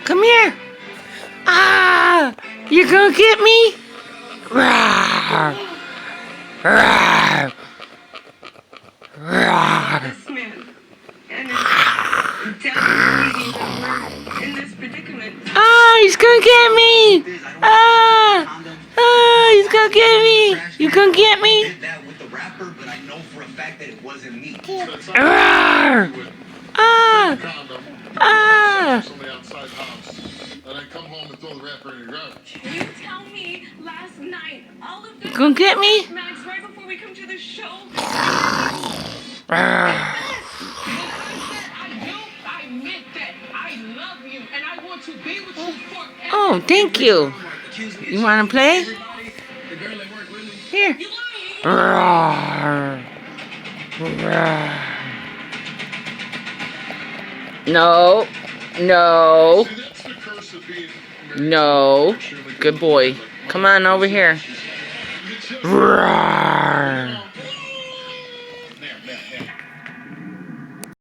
Come here. Ah! You gonna get me? Rawr. Rawr. Rawr. This man and his devastating that we're in this predicament. Ah! He's gonna get me! Ah! Ah! He's gonna get me! You gonna get me? Rawr. Ah! Ah! Somebody outside the house, and I come home and throw the wrapper in your garbage. You tell me last night all of this. Gonna get me? Max, right before we come to the show. Rawr. I admit that I love you and I want to be with you forever. Oh, thank you. You wanna play? Here. Rawr. Rawr. No. No. See, that's the curse of being No. Good boy. Come on over here. Rawr. There.